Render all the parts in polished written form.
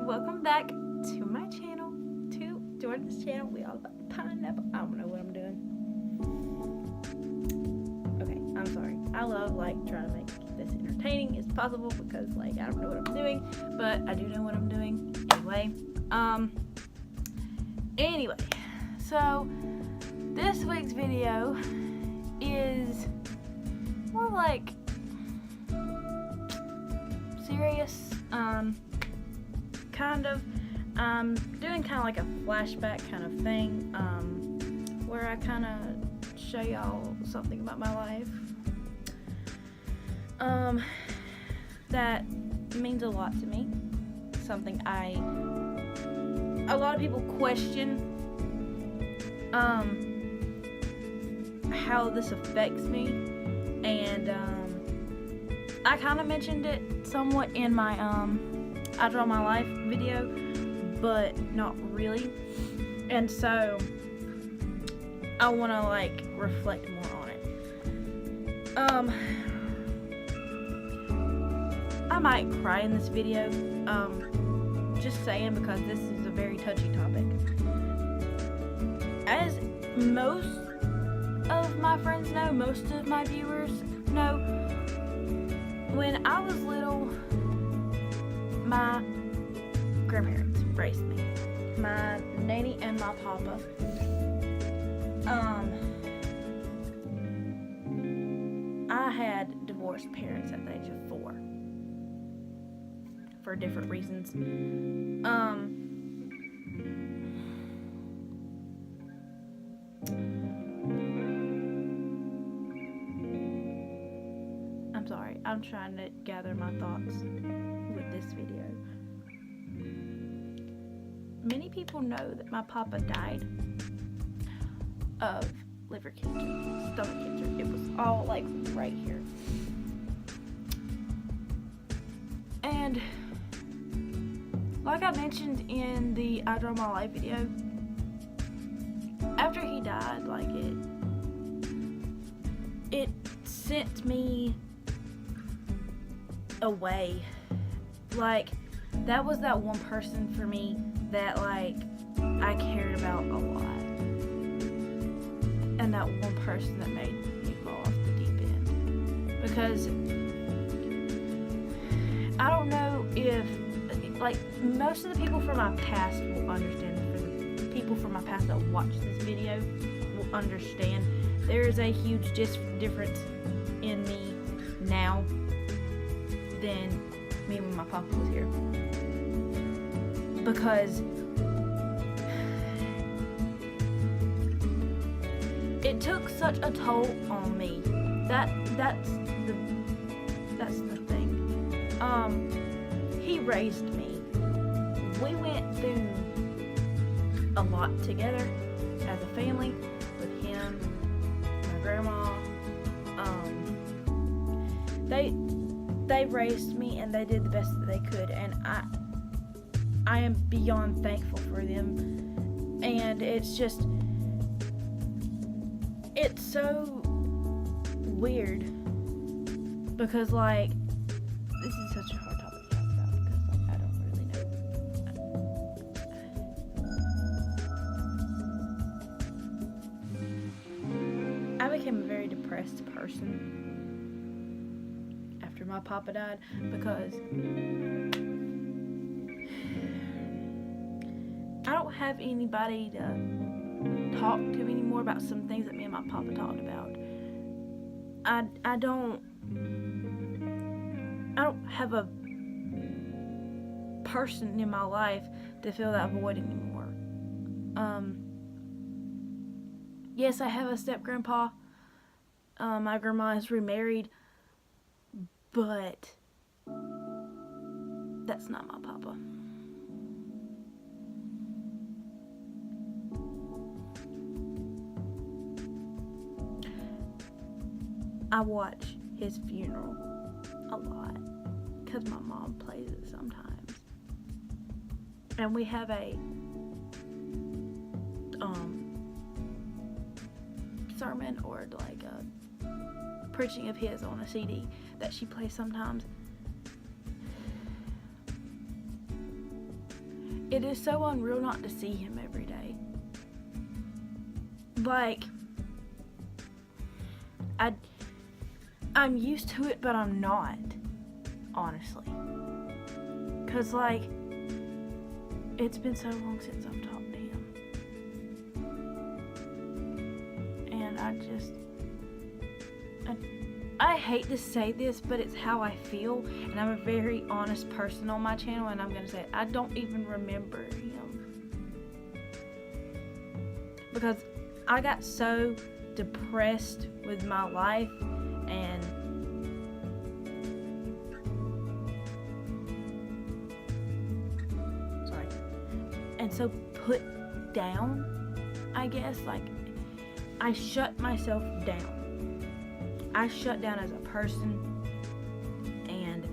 welcome back to my channel, to Jordan's channel. We all about pineapple. I don't know what I'm doing. Okay, I'm sorry. I love trying to make this entertaining as possible because I don't know what I'm doing, but I do know what I'm doing anyway. So this week's video is more serious, kind of. Doing kind of like a flashback kind of thing, where I kind of show y'all something about my life, that means a lot to me. Something a lot of people question, how this affects me, and I kind of mentioned it somewhat in my I Draw My Life video, but not really, and so I want to reflect more on it. I might cry in this video, just saying, because this is a very touchy topic. As most of my friends know, most of my viewers know, when I was little, my grandparents raised me. My nanny and my papa. I had divorced parents at the age of 4 for different reasons. I'm sorry, I'm trying to gather my thoughts with this video. Many people know that my papa died of liver cancer, stomach cancer. It was all right here. And like I mentioned in the I Draw My Life video, after he died, it sent me away. That was that one person for me that I cared about a lot, and that one person that made me fall off the deep end. Because I don't know if most of the people from my past will understand. For the people from my past that watch this video will understand. There is a huge difference in me now than me when my papa was here. Because it took such a toll on me. That's the thing. He raised me. We went through a lot together as a family with him, my grandma. They raised me and they did the best that they could, and I am beyond thankful for them. And it's so weird because this is such a hard topic to talk about because I don't really know. I became a very depressed person after my papa died because I don't have anybody to talk to anymore about some things that me and my papa talked about. I don't have a person in my life to fill that void anymore. Yes, I have a step grandpa. My grandma is remarried, but that's not my papa. I watch his funeral a lot because my mom plays it sometimes, and we have a sermon or a preaching of his on a CD that she plays sometimes. it is so unreal not to see him every day. Like, I'm used to it, but I'm not, honestly. Cause like, it's been so long since I've talked to him. And I hate to say this, but it's how I feel, and I'm a very honest person on my channel, and I'm gonna say it. I don't even remember him. Because I got so depressed with my life, and so put down, I guess. Like, I shut myself down. I shut down as a person, and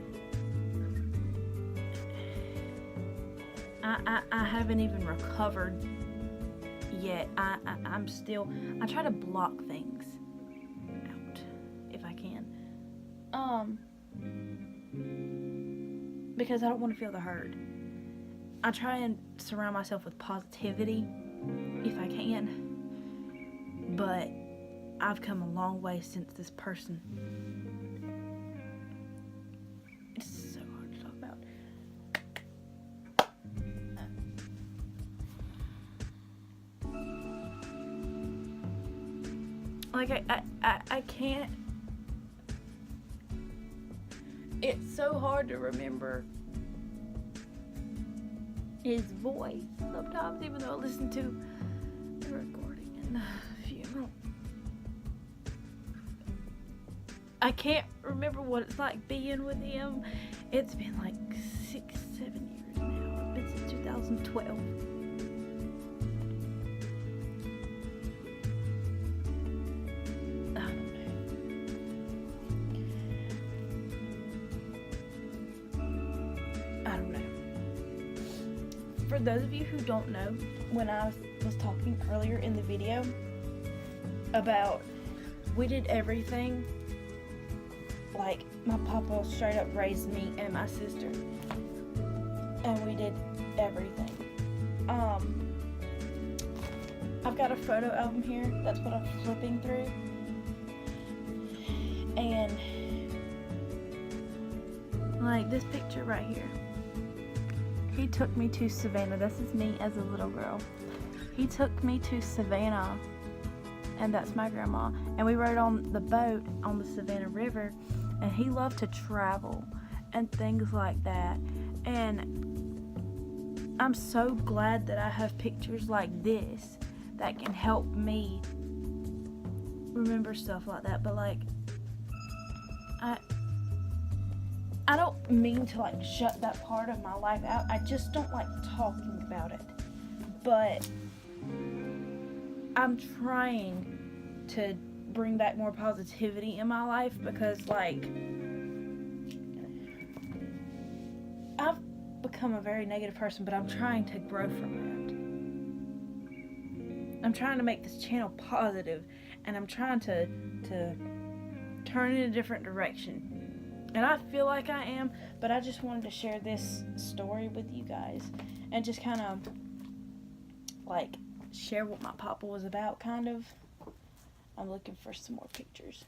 I haven't even recovered yet. I try to block things out if I can, because I don't want to feel the hurt. I try and surround myself with positivity if I can, but I've come a long way since this person. It's so hard to talk about. Like, I can't. It's so hard to remember his voice sometimes, even though I listen to the recording in the funeral. I can't remember what it's like being with him. It's been like 6-7 years now. It's been since 2012. I don't know. For those of you who don't know, when I was talking earlier in the video about we did everything, like my papa straight up raised me and my sister, and we did everything. I've got a photo album here. That's what I'm flipping through, and like this picture right here. He took me to Savannah. This is me as a little girl. He took me to Savannah, and that's my grandma. And we rode on the boat on the Savannah River, and he loved to travel and things like that. And I'm so glad that I have pictures like this that can help me remember stuff like that. But like, I don't mean to like shut that part of my life out. I just don't like talking about it. But I'm trying to bring back more positivity in my life, because like, I've become a very negative person, but I'm trying to grow from that. I'm trying to make this channel positive, and I'm trying to turn in a different direction. And I feel like I am, but I just wanted to share this story with you guys and just kind of like share what my papa was about, kind of. I'm looking for some more pictures.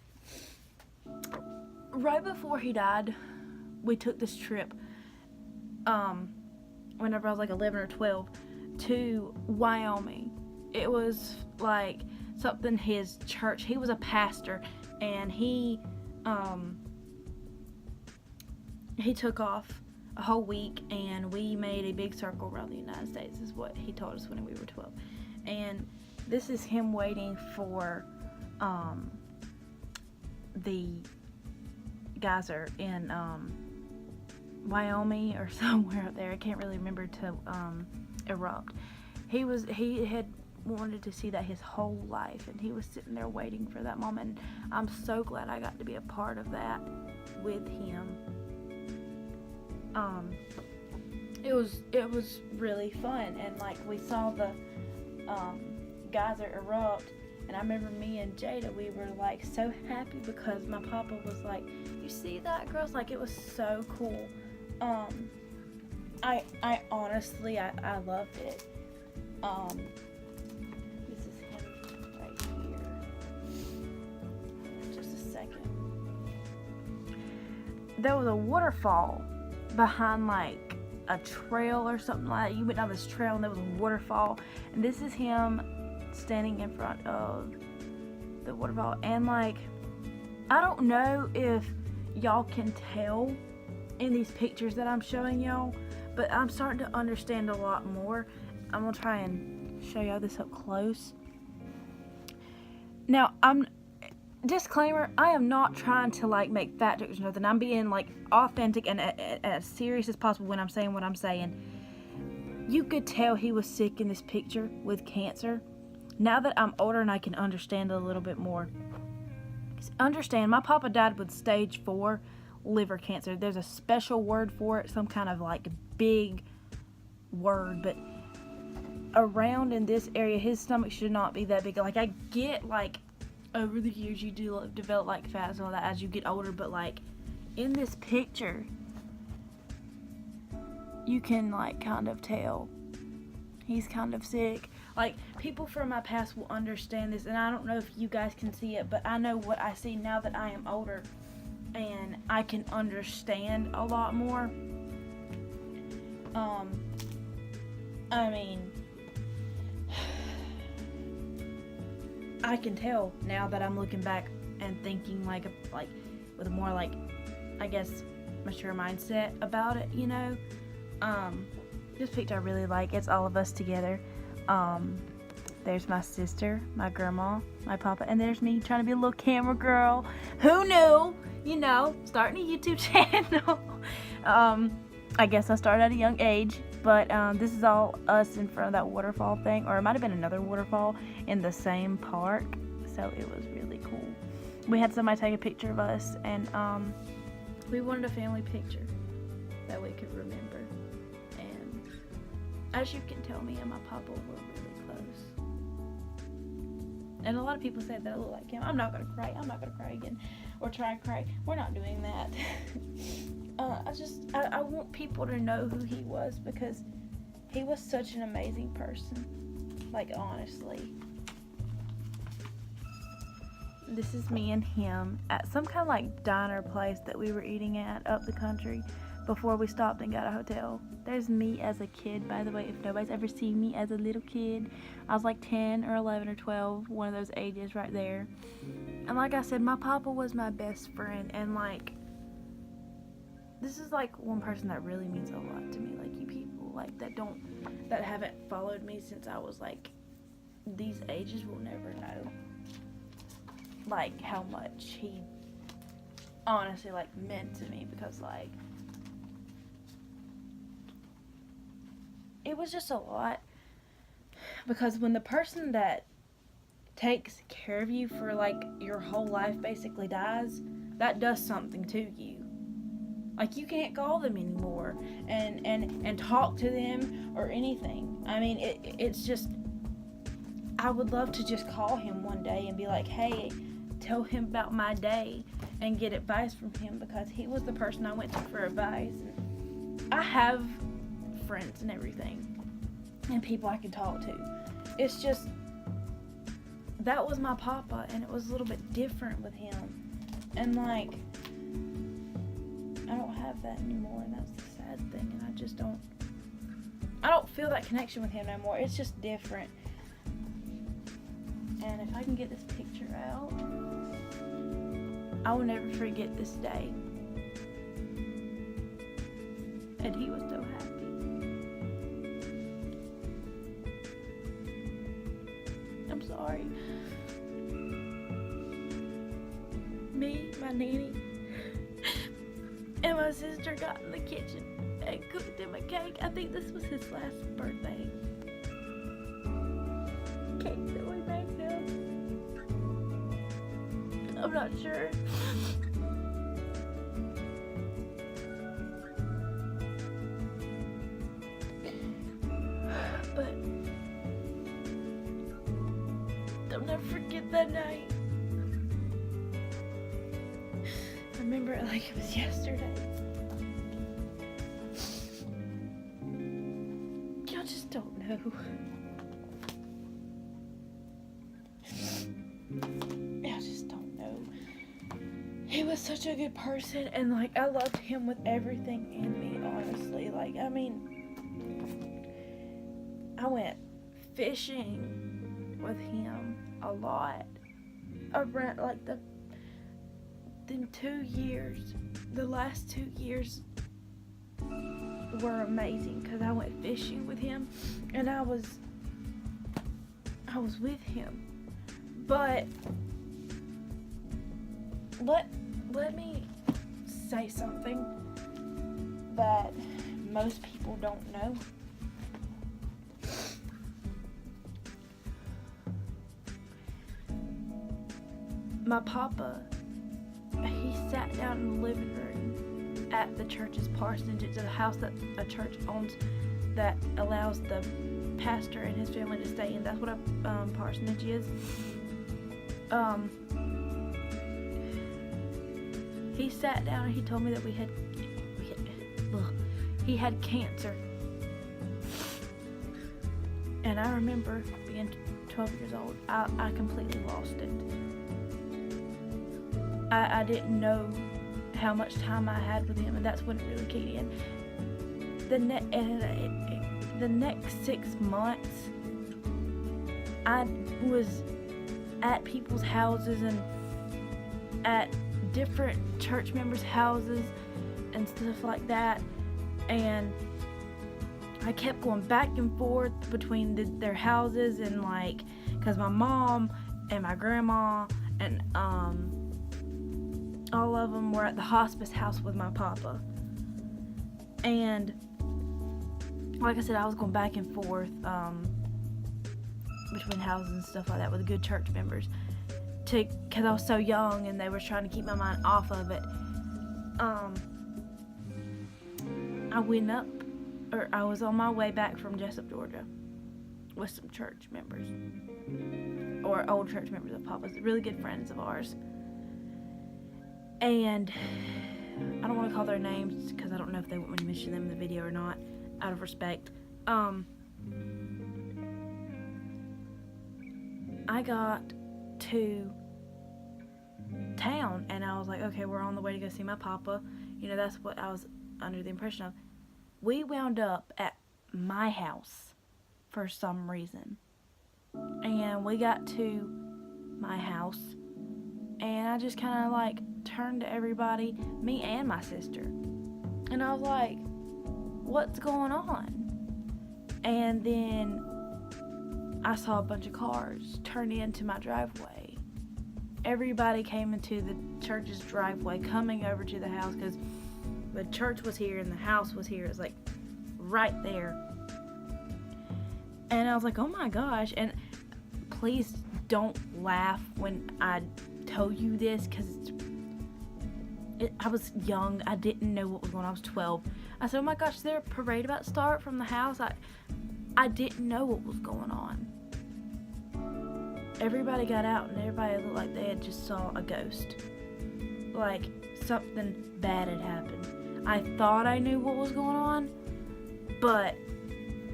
Right before he died, we took this trip, whenever I was like 11 or 12, to Wyoming. It was like something his church, he was a pastor, and he took off a whole week, and we made a big circle around the United States, is what he told us when we were 12. And this is him waiting for the geyser in Wyoming or somewhere up there. I can't really remember, to erupt. He had wanted to see that his whole life, and he was sitting there waiting for that moment. I'm so glad I got to be a part of that with him. It was really fun, and like we saw the geyser erupt, and I remember me and Jada, we were like so happy because my papa was like, "You see that, girls?" Like, it was so cool. I honestly, I loved it. This is him right here. Just a second. There was a waterfall behind like a trail or something like that. You went down this trail and there was a waterfall, and this is him standing in front of the waterfall. And like, I don't know if y'all can tell in these pictures that I'm showing y'all, but I'm starting to understand a lot more. I'm gonna try and show y'all this up close. Now, disclaimer, I am not trying to like make fat jokes or nothing. I'm being like authentic and as serious as possible when I'm saying what I'm saying. You could tell he was sick in this picture with cancer. Now that I'm older and I can understand a little bit more. Understand, my papa died with stage 4 liver cancer. There's a special word for it, some kind of like big word, but around in this area, his stomach should not be that big. Like, I get like over the years you do develop like fat and all that as you get older, but like in this picture you can like kind of tell he's kind of sick. Like, people from my past will understand this, and I don't know if you guys can see it, but I know what I see now that I am older, and I can understand a lot more. I mean, I can tell now that I'm looking back and thinking like with a more like, I guess, mature mindset about it, you know. This picture I really like. It's all of us together. There's my sister, my grandma, my papa, and there's me trying to be a little camera girl. Who knew? You know, starting a YouTube channel. I guess I started at a young age, but this is all us in front of that waterfall thing, or it might have been another waterfall in the same park, so it was really cool. We had somebody take a picture of us, and we wanted a family picture that we could remember. And as you can tell, me and my papa were really close. And a lot of people say that I look like him. I'm not gonna cry. I'm not gonna cry again, or try and cry. We're not doing that. I want people to know who he was, because he was such an amazing person. Like, honestly. This is me and him at some kind of like diner place that we were eating at up the country before we stopped and got a hotel. There's me as a kid, by the way, if nobody's ever seen me as a little kid. I was like 10 or 11 or 12, one of those ages right there. And like I said, my papa was my best friend, and like, this is like one person that really means a lot to me. Like, you people like that haven't followed me since I was like these ages will never know like how much he honestly like meant to me, because like it was just a lot. Because when the person that takes care of you for like your whole life basically dies, that does something to you. Like, you can't call them anymore and talk to them or anything. I mean, it's just, I would love to just call him one day and be like, hey, tell him about my day and get advice from him, because he was the person I went to for advice. And I have friends and everything and people I can talk to. It's just, that was my papa, and it was a little bit different with him. And like, I don't have that anymore, and that's the sad thing. And I don't feel that connection with him no more. It's just different. And if I can get this picture out, I will never forget this day. And he was so happy. I'm sorry. Me, my nanny, and my sister got in the kitchen and cooked him a cake. I think this was his last birthday cake that we made him. I'm not sure. But I'll never forget that night. I remember it like it was yesterday. I just don't know. I just don't know. He was such a good person, and like I loved him with everything in me, honestly. Like, I mean, I went fishing with him a lot. Around like the last 2 years were amazing because I went fishing with him, and I was with him. But let me say something that most people don't know. My papa, he sat down in the living room at the church's parsonage. It's a house that a church owns that allows the pastor and his family to stay in. That's what a parsonage is. He sat down and he told me that he had cancer. And I remember being 12 years old. I completely lost it. I didn't know how much time I had with him, and that's when it really kicked in. The next 6 months, I was at people's houses and at different church members' houses and stuff like that, and I kept going back and forth between their houses, and like, because my mom and my grandma and all of them were at the hospice house with my papa. And like I said, I was going back and forth between houses and stuff like that with good church members, because I was so young and they were trying to keep my mind off of it. I was on my way back from Jessup, Georgia, with some church members, or old church members of Papa's, really good friends of ours. And I don't want to call their names because I don't know if they want me to mention them in the video or not, out of respect. I got to town and I was like, okay, we're on the way to go see my papa. You know, that's what I was under the impression of. We wound up at my house for some reason. And we got to my house and I just kind of like turned to everybody, me and my sister. And I was like, what's going on? And then I saw a bunch of cars turn into my driveway. Everybody came into the church's driveway coming over to the house because the church was here and the house was here. It was like right there. And I was like, oh my gosh. And please don't laugh when I tell you this because I was young. I didn't know what was going on. I was 12. I said, oh my gosh, is there a parade about to start from the house? I didn't know what was going on. Everybody got out and everybody looked like they had just saw a ghost. Like something bad had happened. I thought I knew what was going on, but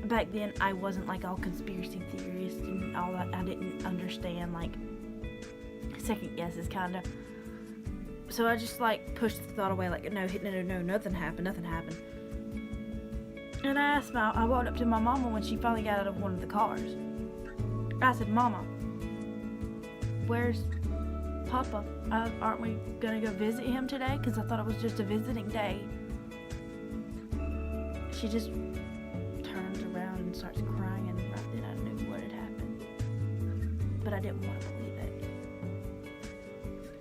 back then I wasn't like all conspiracy theorist and all that. I didn't understand like second guesses kind of. So I just like pushed the thought away, like no, nothing happened. And I walked up to my mama when she finally got out of one of the cars. I said, Mama, where's Papa? Aren't we gonna go visit him today? Because I thought it was just a visiting day. She just turns around and starts crying, and right then I knew what had happened. But I didn't want to believe it.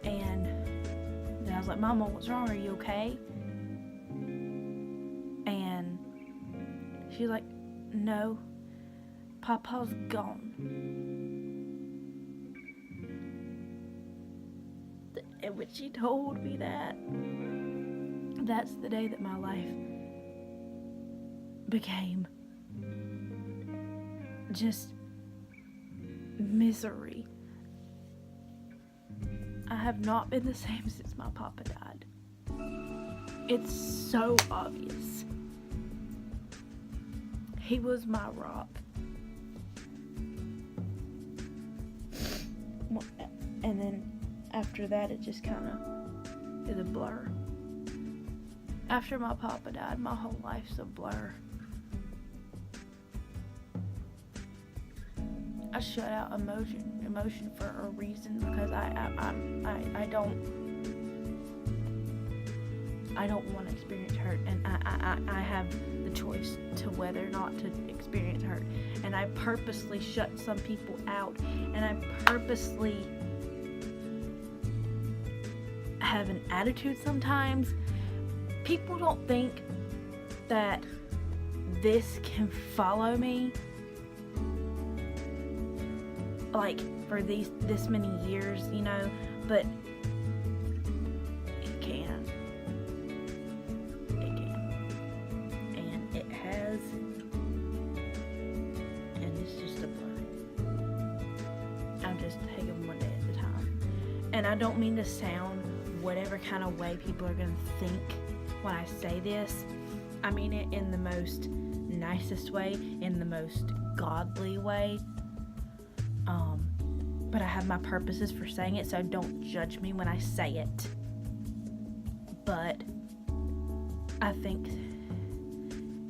And then I was like, Mama, what's wrong? Are you okay? And she's like, no, Papa's gone. And when she told me that, that's the day that my life became just misery. I have not been the same since my papa died. It's so obvious. He was my rock. And then after that, it just kind of is a blur. After my papa died, my whole life's a blur. I shut out emotion for a reason, because I don't want to experience hurt, and I have the choice to whether or not to experience hurt. And I purposely shut some people out, and I purposely have an attitude sometimes. People don't think that this can follow me like for this many years, you know, but it can. And it has, and it's just a blur. I'm just taking one day at a time. And I don't mean to sound whatever kind of way people are going to think when I say this. I mean it in the most nicest way, in the most godly way. But I have my purposes for saying it, so don't judge me when I say it. But I think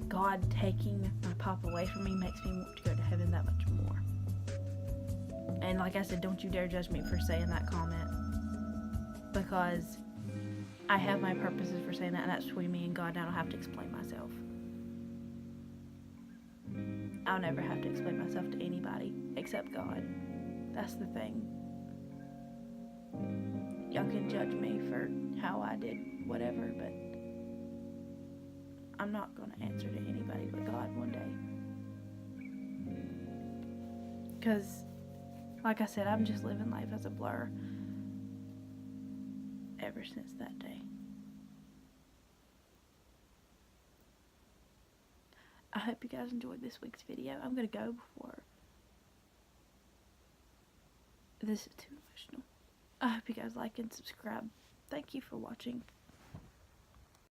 God taking my pop away from me makes me want to go to heaven that much more. And like I said, don't you dare judge me for saying that comment, because I have my purposes for saying that, and that's between me and God, and I don't have to explain myself. I'll never have to explain myself to anybody except God. That's the thing. Y'all can judge me for how I did whatever, but I'm not going to answer to anybody but God one day. Because, like I said, I'm just living life as a blur ever since that day. I hope you guys enjoyed this week's video. I'm going to go before this is too emotional. I hope you guys like and subscribe. Thank you for watching.